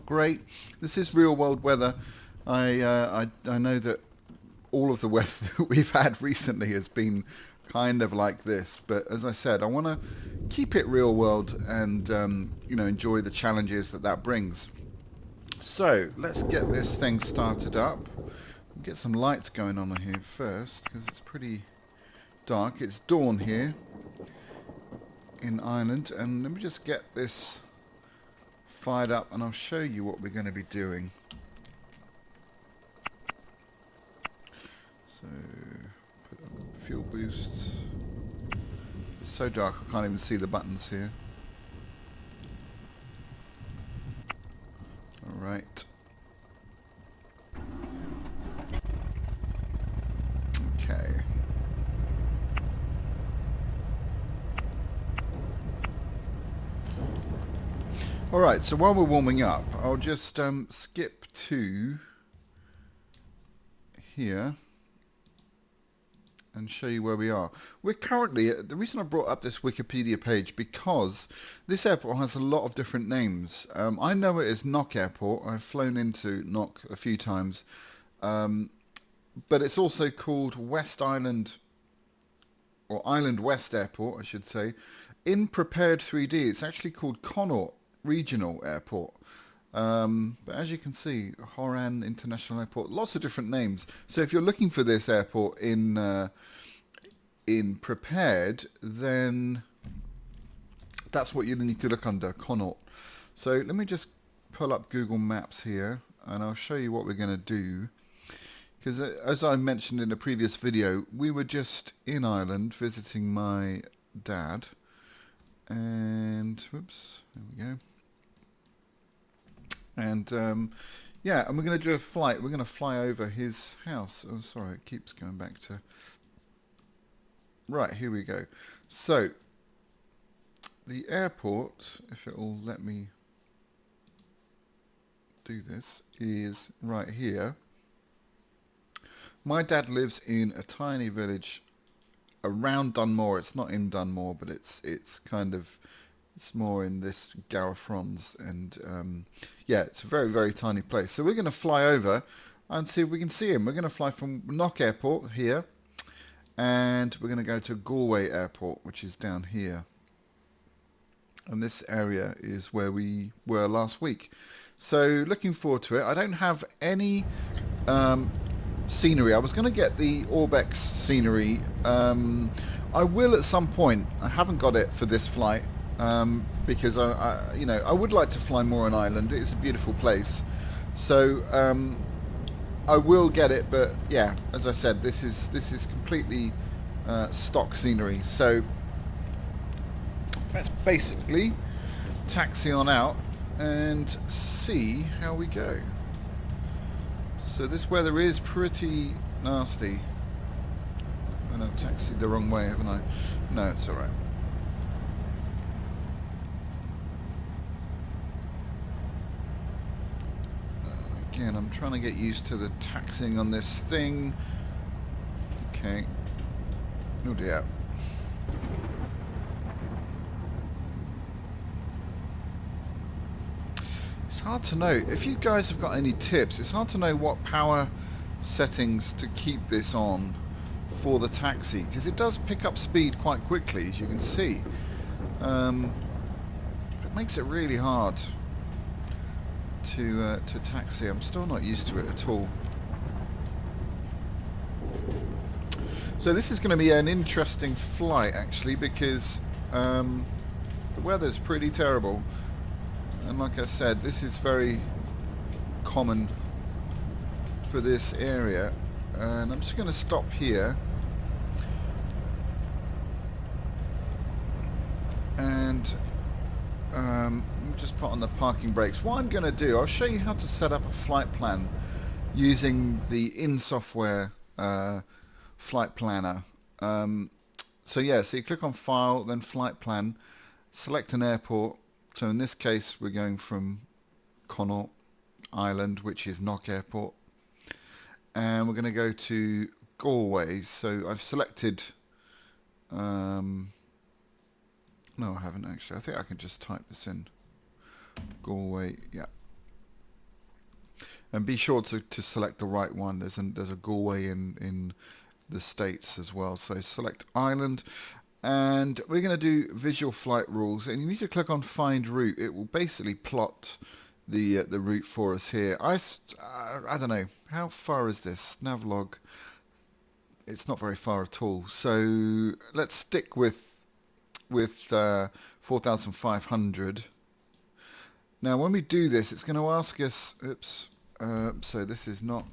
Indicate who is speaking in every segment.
Speaker 1: great. This is real world weather. I know that all of the weather that we've had recently has been kind of like this, but as I said, I want to keep it real world and you know, enjoy the challenges that that brings. So let's get this thing started up. Get some lights going on here first because it's pretty dark. It's dawn here in Ireland, and let me just get this fired up and I'll show you what we're going to be doing. So put up fuel boosts. It's so dark I can't even see the buttons here. Alright. Okay. Alright, so while we're warming up, I'll just skip to here and show you where we are. We're currently, the reason I brought up this Wikipedia page, because this airport has a lot of different names. I know it as Knock Airport. I've flown into Knock a few times. But it's also called West Island, or Island West Airport, I should say. In Prepar3d, it's actually called Connaught Regional Airport. But as you can see, Shoreham International Airport, lots of different names. So if you're looking for this airport in Prepared, then that's what you need to look under, Connaught. So let me just pull up Google Maps here, and I'll show you what we're going to do. Because as I mentioned in a previous video, we were just in Ireland visiting my dad. And, whoops, there we go. And, yeah, and we're going to do a flight. We're going to fly over his house. Oh, sorry, it keeps going back to... Right, here we go. So, the airport, if it will let me do this, is right here. My dad lives in a tiny village around Dunmore. It's not in Dunmore, but it's kind of, it's more in this Garafrons, and yeah, it's a very, very tiny place. So we're going to fly over and see if we can see him. We're going to fly from Knock Airport here, and we're going to go to Galway Airport, which is down here. And this area is where we were last week. So looking forward to it. I don't have any scenery. I was going to get the ORBX scenery. I will at some point. I haven't got it for this flight because you know, I would like to fly more on Ireland. It's a beautiful place, so I will get it. But yeah, as I said, this is completely stock scenery. So let's basically taxi on out and see how we go. So this weather is pretty nasty. And I've taxied the wrong way, haven't I? No, it's alright. Again, I'm trying to get used to the taxiing on this thing. Okay. Oh dear. It's hard to know. If you guys have got any tips, it's hard to know what power settings to keep this on for the taxi, because it does pick up speed quite quickly, as you can see. It makes it really hard to taxi. I'm still not used to it at all. So this is going to be an interesting flight, actually, because the weather's pretty terrible. And like I said, this is very common for this area. And I'm just going to stop here. And just put on the parking brakes. What I'm going to do, I'll show you how to set up a flight plan using the in-software flight planner. So yeah, so you click on File, then Flight Plan, select an airport. So in this case, we're going from Connaught Island, which is Knock Airport. And we're going to go to Galway. So I've selected... no, I haven't actually. I think I can just type this in. Galway, yeah. And be sure to select the right one. There's a Galway in the States as well. So select Ireland. And we're going to do visual flight rules. And you need to click on Find Route. It will basically plot the route for us here. I don't know. How far is this? Navlog. It's not very far at all. So let's stick with 4,500. Now when we do this, it's going to ask us, oops, so this is knock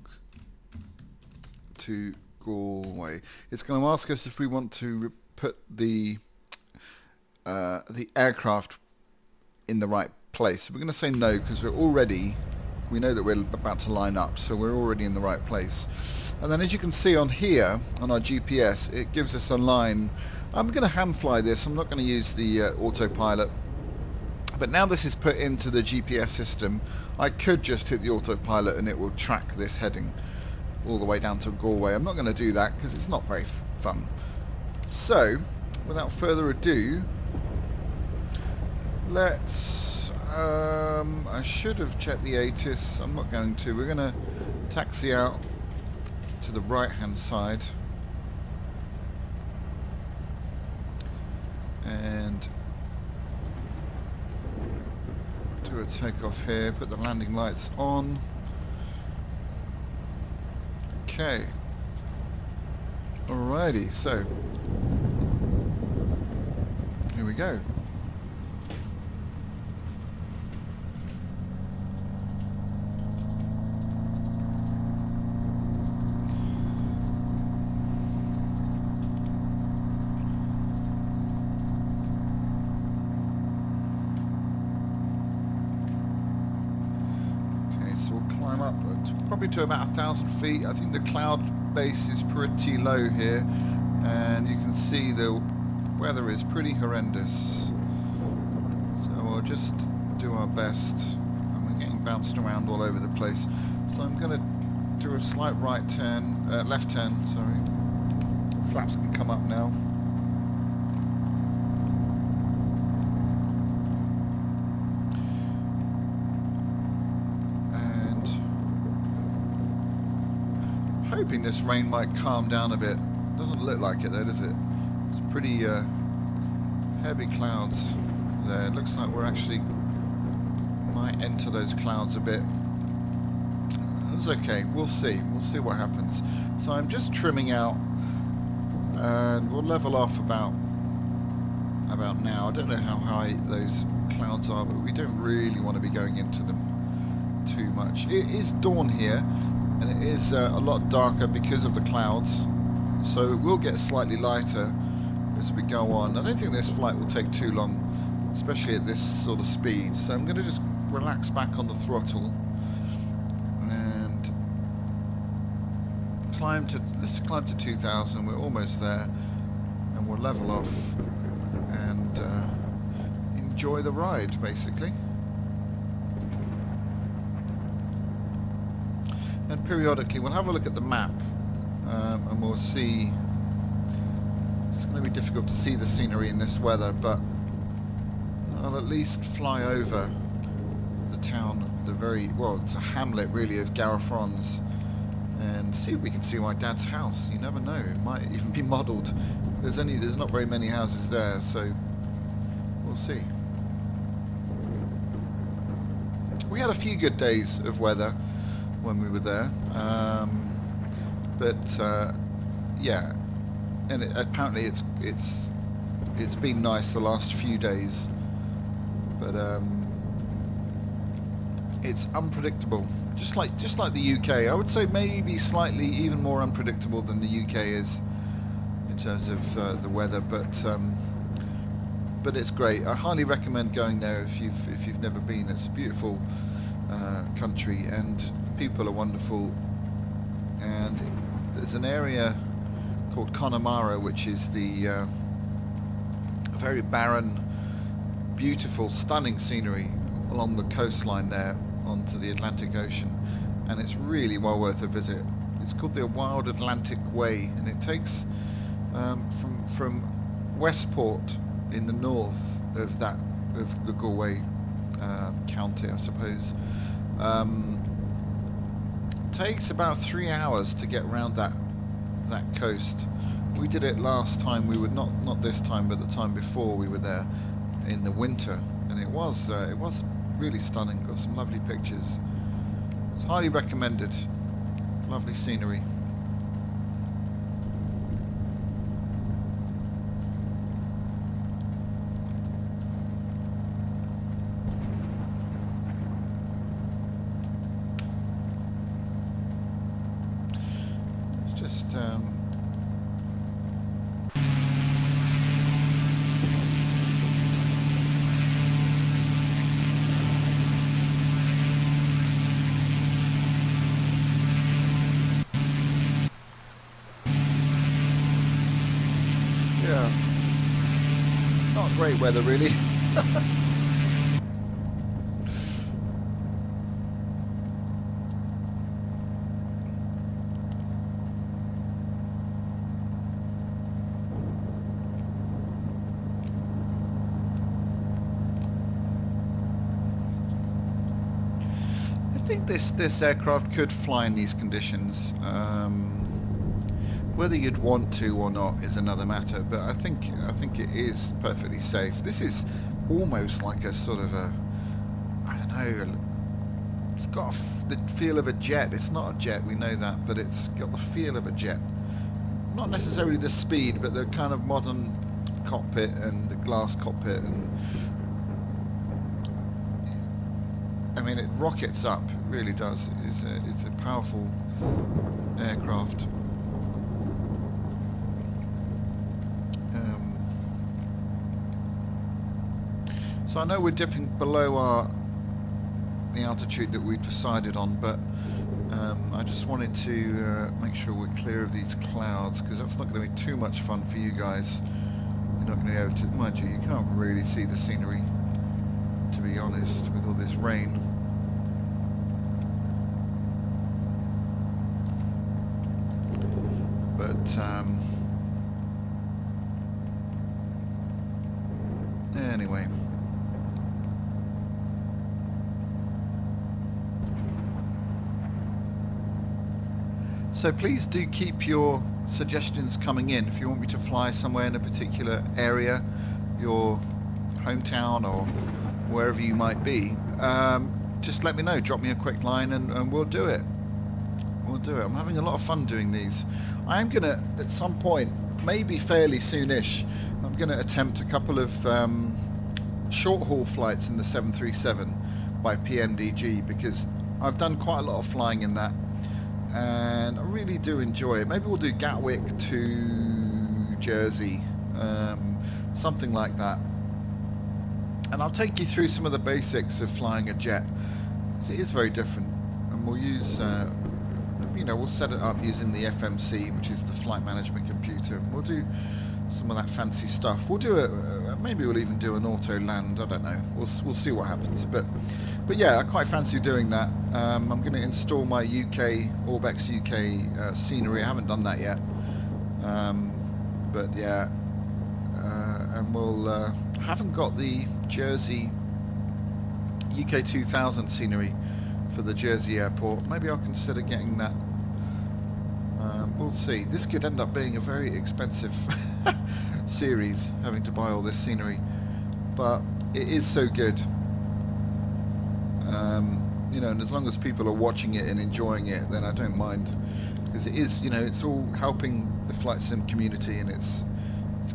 Speaker 1: to Galway. It's going to ask us if we want to put the aircraft in the right place. So we're going to say no, because we know that we're about to line up, so we're already in the right place. And then as you can see on here, on our GPS, it gives us a line. I'm going to hand fly this. I'm not going to use the autopilot. But now this is put into the GPS system, I could just hit the autopilot and it will track this heading all the way down to Galway. I'm not going to do that because it's not very fun. So, without further ado, let's... I should have checked the ATIS. I'm not going to. We're going to taxi out to the right-hand side. And do a takeoff here, put the landing lights on. Okay. Alrighty, so here we go. Climb up probably to about 1,000 feet. I think the cloud base is pretty low here, and you can see the weather is pretty horrendous. So we'll just do our best. And we're getting bounced around all over the place. So I'm going to do a slight right turn, left turn, sorry. Flaps can come up now. Hoping this rain might calm down a bit. Doesn't look like it though, does it? It's pretty heavy clouds there. It looks like we're actually might enter those clouds a bit. It's okay. We'll see. We'll see what happens. So I'm just trimming out, and we'll level off about now. I don't know how high those clouds are, but we don't really want to be going into them too much. It is dawn here. And it is a lot darker because of the clouds, so it will get slightly lighter as we go on. I don't think this flight will take too long, especially at this sort of speed. So I'm going to just relax back on the throttle and let's climb to 2,000. We're almost there, and we'll level off and enjoy the ride, basically. And periodically we'll have a look at the map, and we'll see. It's going to be difficult to see the scenery in this weather, but I'll at least fly over the town, it's a hamlet really of Garafrons, and see if we can see my dad's house. You never know, it might even be modelled. There's not very many houses there, so we'll see. We had a few good days of weather when we were there, yeah, and apparently it's been nice the last few days, but it's unpredictable, just like the UK. I would say maybe slightly even more unpredictable than the UK is in terms of the weather, but it's great. I highly recommend going there if you've never been. It's a beautiful country, and people are wonderful, and there's an area called Connemara, which is the very barren, beautiful, stunning scenery along the coastline there onto the Atlantic Ocean, and it's really well worth a visit. It's called the Wild Atlantic Way, and it takes from Westport in the north of the Galway county, I suppose, takes about 3 hours to get around that coast. We did it last time. We were not this time, but the time before we were there in the winter, and it was really stunning. Got some lovely pictures. It's highly recommended. Lovely scenery. It's just yeah, not great weather really. I think this aircraft could fly in these conditions. Whether you'd want to or not is another matter, but I think it is perfectly safe. This is almost like a sort of a, I don't know, it's got the feel of a jet. It's not a jet, we know that, but it's got the feel of a jet. Not necessarily the speed, but the kind of modern cockpit and the glass cockpit, and I mean, it rockets up. It really does. It's a powerful aircraft. So I know we're dipping below the altitude that we decided on, but I just wanted to make sure we're clear of these clouds, because that's not going to be too much fun for you guys. You're not going to be able to, mind you, you can't really see the scenery, to be honest, with all this rain. But anyway. So please do keep your suggestions coming in. If you want me to fly somewhere in a particular area, your hometown or wherever you might be, just let me know. Drop me a quick line and we'll do it. We'll do it. I'm having a lot of fun doing these. I am going to, at some point, maybe fairly soonish, I'm going to attempt a couple of short-haul flights in the 737 by PMDG, because I've done quite a lot of flying in that, and I really do enjoy it. Maybe we'll do Gatwick to Jersey, something like that. And I'll take you through some of the basics of flying a jet. So it is very different, and we'll use, we'll set it up using the FMC, which is the flight management computer, and we'll do some of that fancy stuff. We'll do maybe we'll even do an auto land. I don't know. We'll see what happens. But yeah, I quite fancy doing that. I'm going to install my ORBX UK Scenery. I haven't done that yet. But yeah, and we'll haven't got the Jersey UK 2000 Scenery for the Jersey airport. Maybe I'll consider getting that. We'll see. This could end up being a very expensive series, having to buy all this scenery, but it is so good. And as long as people are watching it and enjoying it, then I don't mind, because it is, it's all helping the flight sim community, and it's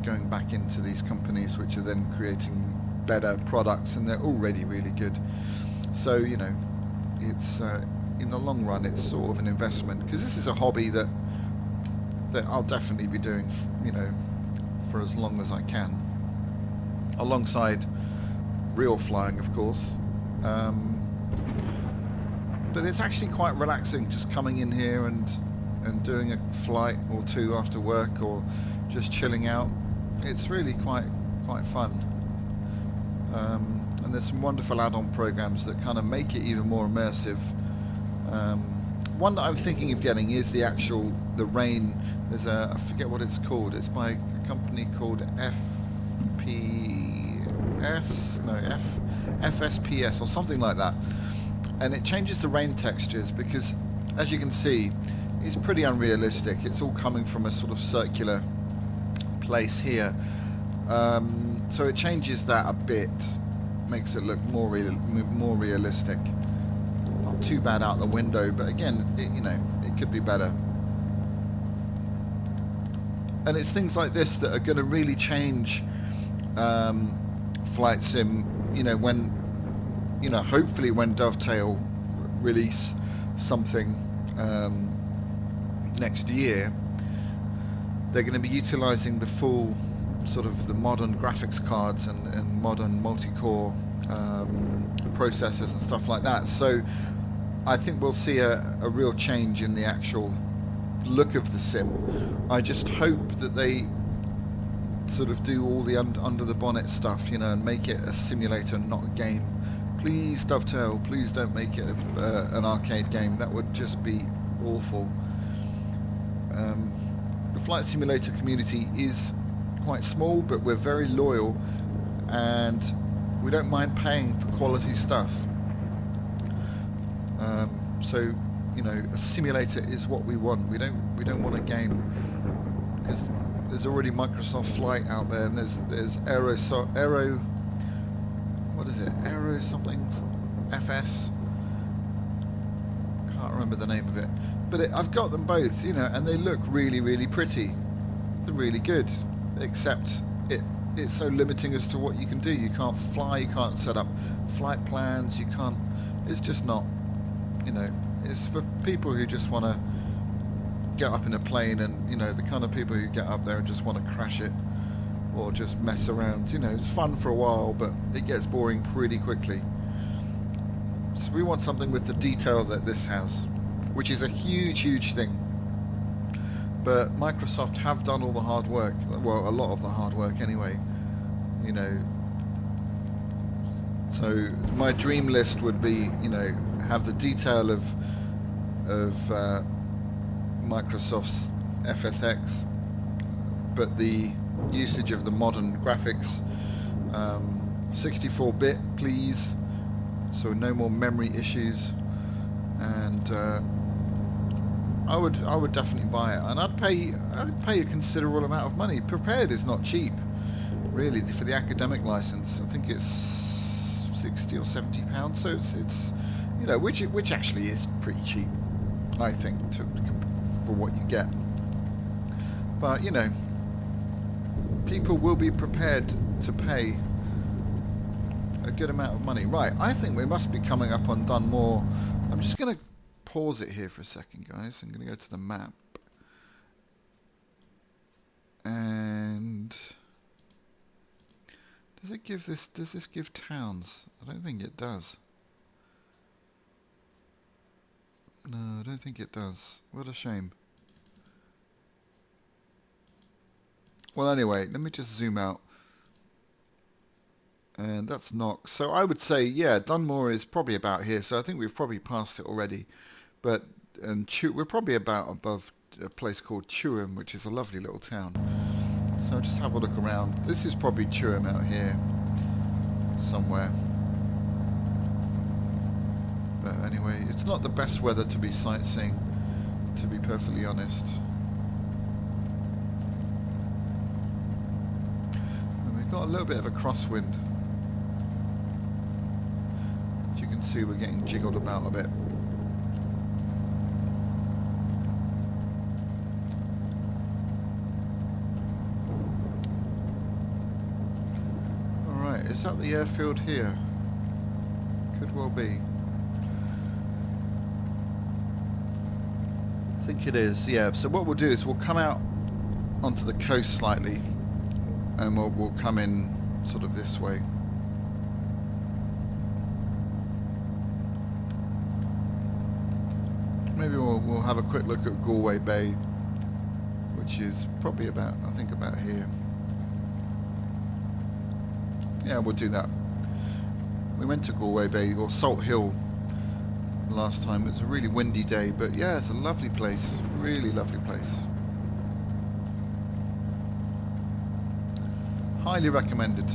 Speaker 1: going back into these companies which are then creating better products, and they're already really good. So it's in the long run, it's sort of an investment, because this is a hobby that I'll definitely be doing, for as long as I can, alongside real flying, of course. But it's actually quite relaxing, just coming in here and doing a flight or two after work, or just chilling out. It's really quite fun. And there's some wonderful add-on programs that kind of make it even more immersive. One that I'm thinking of getting is the rain. There's I forget what it's called. It's by a company called FSPS or something like that. And it changes the rain textures, because as you can see, is pretty unrealistic. It's all coming from a sort of circular place here. So it changes that a bit, makes it look more realistic. Not too bad out the window, but again, it could be better. And it's things like this that are going to really change flight sim. When hopefully when Dovetail release something next year, they're going to be utilizing the full sort of the modern graphics cards and modern multi-core processors and stuff like that. So I think we'll see a real change in the actual look of the sim. I just hope that they sort of do all the under the bonnet stuff, and make it a simulator, not a game. Please, Dovetail, please don't make it an arcade game. That would just be awful. The flight simulator community is quite small, but we're very loyal, and we don't mind paying for quality stuff. So a simulator is what we want. We don't want a game, because there's already Microsoft Flight out there, and there's Aero, what is it? Aero something FS. Can't remember the name of it. But I've got them both, and they look really, really pretty. They're really good, except it's so limiting as to what you can do. You can't fly, you can't set up flight plans, you can't. It's just not, it's for people who just want to get up in a plane, and the kind of people who get up there and just want to crash it or just mess around. It's fun for a while, but it gets boring pretty quickly. So we want something with the detail that this has, which is a huge thing. But Microsoft have done all the hard work, well, a lot of the hard work anyway, So my dream list would be, have the detail of Microsoft's FSX, but the usage of the modern graphics, 64-bit, please, so no more memory issues, and I would definitely buy it, and I'd pay a considerable amount of money. Prepared is not cheap, really, for the academic license. I think it's 60 or 70 pounds, so it's which actually is pretty cheap, I think, for what you get. But people will be prepared to pay a good amount of money. Right, I think we must be coming up on done more. I'm just going to pause it here for a second, guys. I'm going to go to the map, and does this give towns? I don't think it does. No, I don't think it does. What a shame. Well, anyway, let me just zoom out. And that's Knox. So I would say, yeah, Dunmore is probably about here. So I think we've probably passed it already. But we're probably about above a place called Shoreham, which is a lovely little town. So just have a look around. This is probably Shoreham out here somewhere. But anyway, it's not the best weather to be sightseeing, to be perfectly honest. And we've got a little bit of a crosswind. As you can see, we're getting jiggled about a bit. Alright, is that the airfield here? Could well be. I think it is, yeah. So what we'll do is we'll come out onto the coast slightly, and we'll come in sort of this way. Maybe we'll have a quick look at Galway Bay, which is probably about, I think, about here. Yeah, we'll do that. We went to Galway Bay, or Salt Hill, last time. It was a really windy day, but yeah, it's a lovely place, really lovely place. Highly recommended.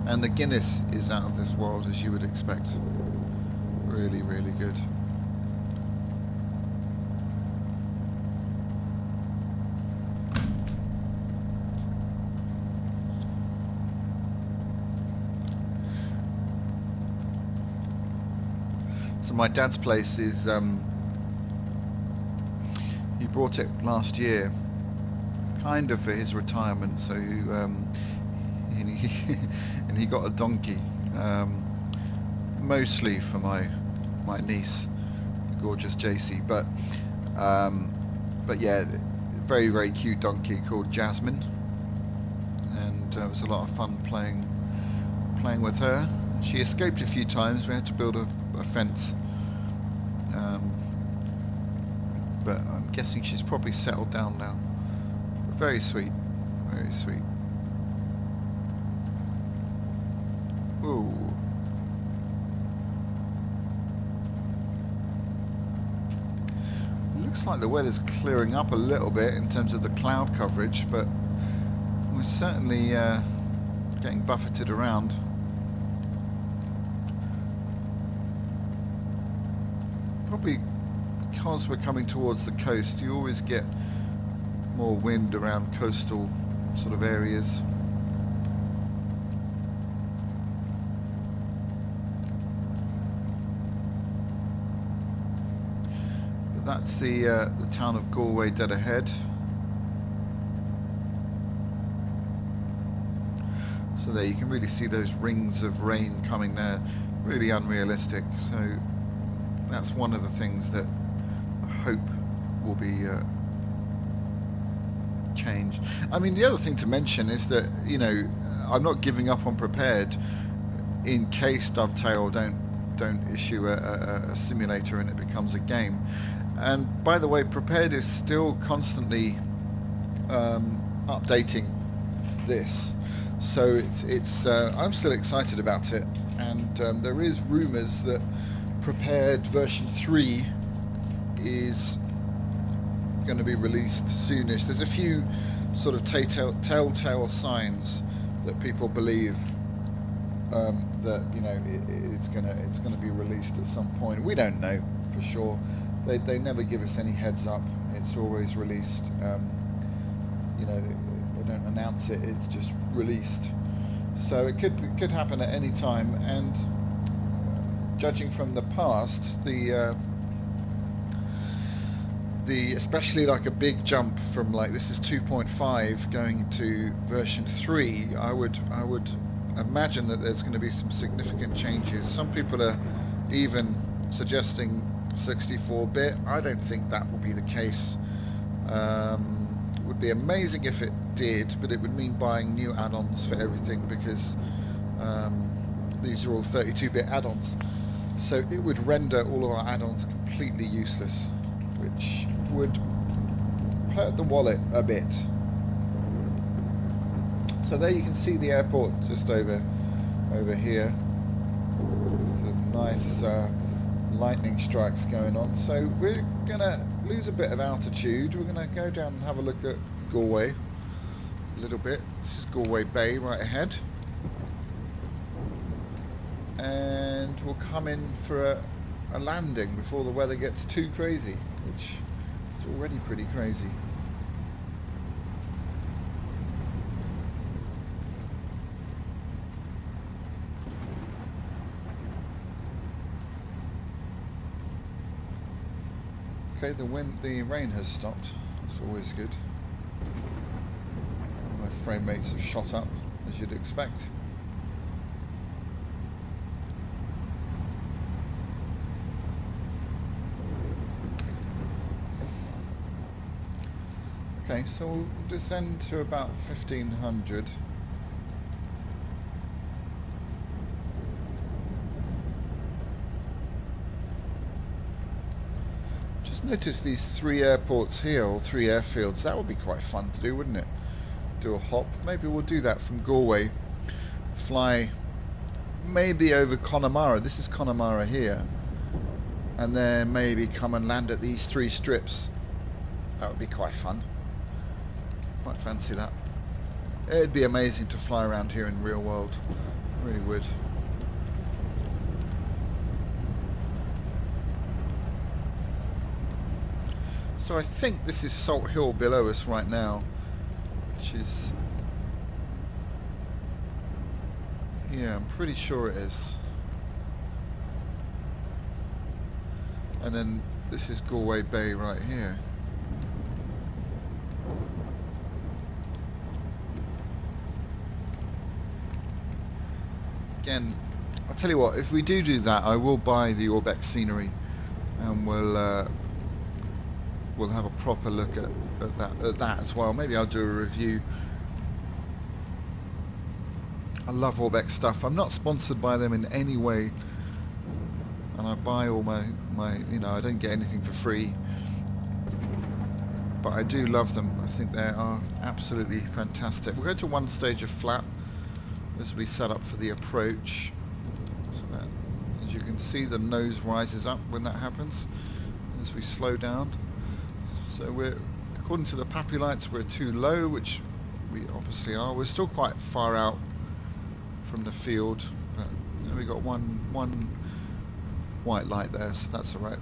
Speaker 1: And the Guinness is out of this world, as you would expect. Really, really good. So my dad's place is, he bought it last year, kind of for his retirement, so and he got a donkey, mostly for my niece, the gorgeous JC, but yeah, very, very cute donkey called Jasmine, and it was a lot of fun playing with her. She escaped a few times. We had to build a fence, but I'm guessing she's probably settled down now. But very sweet, very sweet. Ooh. Looks like the weather's clearing up a little bit in terms of the cloud coverage, but we're certainly getting buffeted around. Probably because we're coming towards the coast, you always get more wind around coastal sort of areas. But that's the town of Galway dead ahead. So there you can really see those rings of rain coming there, really unrealistic. So that's one of the things that I hope will be changed. I mean, the other thing to mention is that, you know, I'm not giving up on Prepared in case Dovetail don't issue a simulator and it becomes a game. And by the way, Prepared is still constantly updating this, so it's I'm still excited about it, and there is rumours that Prepared version 3 is going to be released soonish. There's a few sort of telltale signs that people believe that, you know, it's going to be released at some point. We don't know for sure. They never give us any heads up. It's always released. You know, they don't announce it. It's just released. So it could happen at any time. And judging from the past, the especially like a big jump from, like, this is 2.5 going to version 3, I would imagine that there's going to be some significant changes. Some people are even suggesting 64-bit. I don't think that will be the case. It would be amazing if it did, but it would mean buying new add-ons for everything, because these are all 32-bit add-ons. So it would render all of our add-ons completely useless, which would hurt the wallet a bit. So there you can see the airport just over here. There's a nice lightning strikes going on. So we're gonna lose a bit of altitude. We're gonna go down and have a look at Galway a little bit. This is Galway Bay right ahead, and we'll come in for a landing before the weather gets too crazy, which is already pretty crazy. Okay, the rain has stopped. That's always good. My frame rates have shot up, as you'd expect. Okay, so we'll descend to about 1500. Just notice these 3 airports here, or 3 airfields. That would be quite fun to do, wouldn't it? Do a hop. Maybe we'll do that from Galway. Fly maybe over Connemara. This is Connemara here. And then maybe come and land at these 3 strips. That would be quite fun. Quite fancy that. It'd be amazing to fly around here in real world. It really would. So I think this is Salt Hill below us right now, which is, yeah, I'm pretty sure it is. And then this is Galway Bay right here. Again, I'll tell you what, if we do that, I will buy the ORBX Scenery, and we'll have a proper look at that as well. Maybe I'll do a review. I love ORBX stuff. I'm not sponsored by them in any way, and I buy all my you know, I don't get anything for free, but I do love them. I think they are absolutely fantastic. We'll go to one stage of flap as we set up for the approach. So that, as you can see, the nose rises up when that happens as we slow down. So we're, according to the PAPI lights, we're too low, which we obviously are. We're still quite far out from the field, but you know, we got one white light there, so that's all right.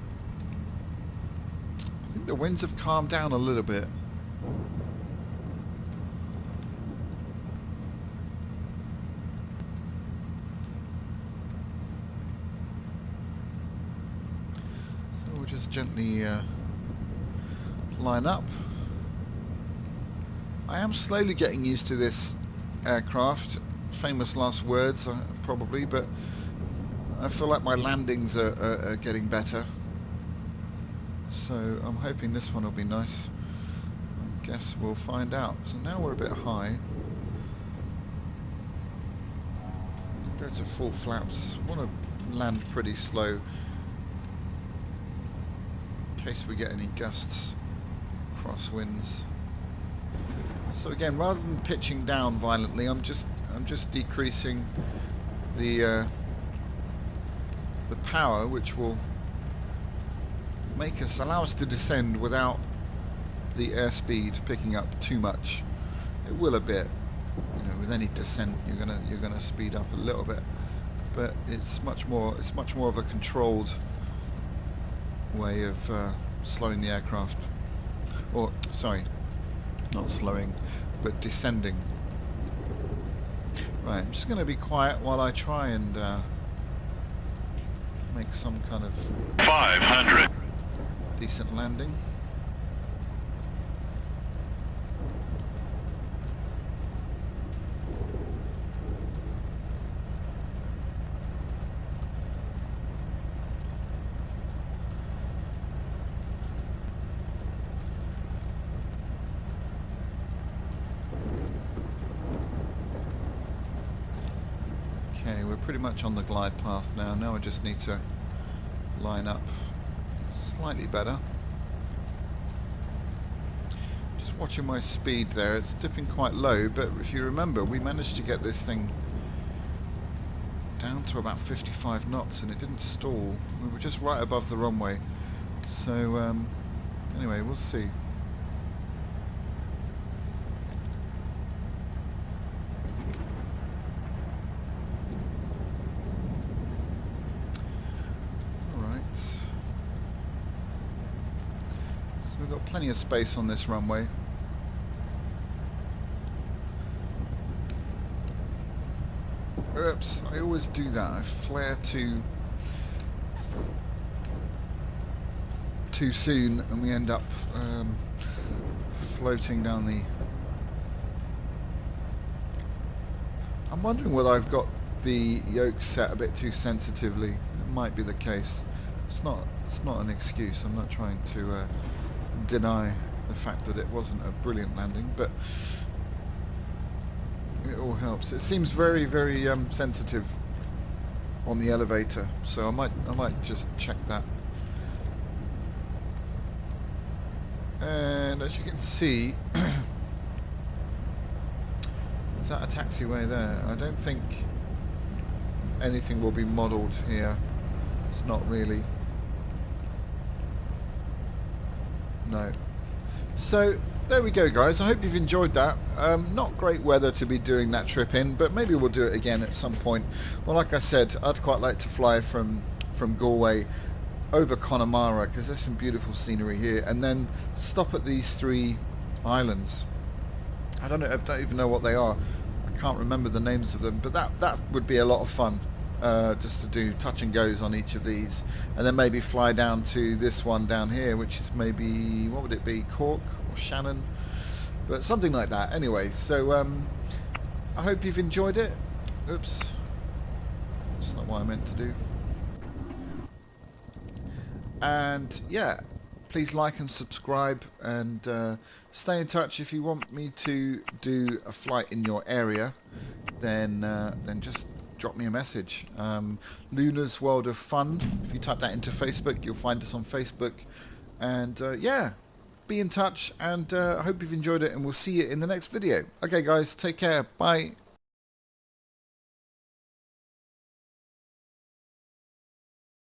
Speaker 1: I think the winds have calmed down a little bit. So we'll just gently line up. I am slowly getting used to this aircraft. Famous last words, probably, but I feel like my landings are getting better. So I'm hoping this one will be nice. I guess we'll find out. So now we're a bit high. Go to full flaps. Want to land pretty slow in case we get any gusts, crosswinds. So again, rather than pitching down violently, I'm just decreasing the power, which will allow us to descend without the airspeed picking up too much. It will a bit, you know, with any descent you're gonna speed up a little bit, but it's much more of a controlled way of slowing the aircraft, or sorry, not slowing, but descending. Right, I'm just going to be quiet while I try and make some kind of
Speaker 2: 500
Speaker 1: decent landing. Okay, we're pretty much on the glide path now. Now I just need to line up slightly better. Just watching my speed there. It's dipping quite low, but if you remember, we managed to get this thing down to about 55 knots and it didn't stall. We were just right above the runway. So anyway, we'll see. We've got plenty of space on this runway. Oops, I always do that. I flare too soon and we end up floating down the... I'm wondering whether I've got the yoke set a bit too sensitively. It might be the case. It's not an excuse. I'm not trying to deny the fact that it wasn't a brilliant landing, but it all helps. It seems very, very sensitive on the elevator, so I might just check that. And as you can see, is that a taxiway there? I don't think anything will be modelled here. It's not really. No. So there we go, guys. I hope you've enjoyed that. Not great weather to be doing that trip in, but maybe we'll do it again at some point. Well, like I said, I'd quite like to fly from Galway over Connemara, because there's some beautiful scenery here, and then stop at these 3 islands. I don't even know what they are. I can't remember the names of them, but that would be a lot of fun. just to do touch and goes on each of these, and then maybe fly down to this one down here, which is maybe, what would it be, Cork or Shannon, but something like that. Anyway, so I hope you've enjoyed it. Oops, that's not what I meant to do. And yeah, please like and subscribe, and stay in touch. If you want me to do a flight in your area, then just drop me a message. Luna's World of Fun. If you type that into Facebook, you'll find us on Facebook. And yeah, be in touch, and I hope you've enjoyed it, and we'll see you in the next video. Okay guys, take care. Bye.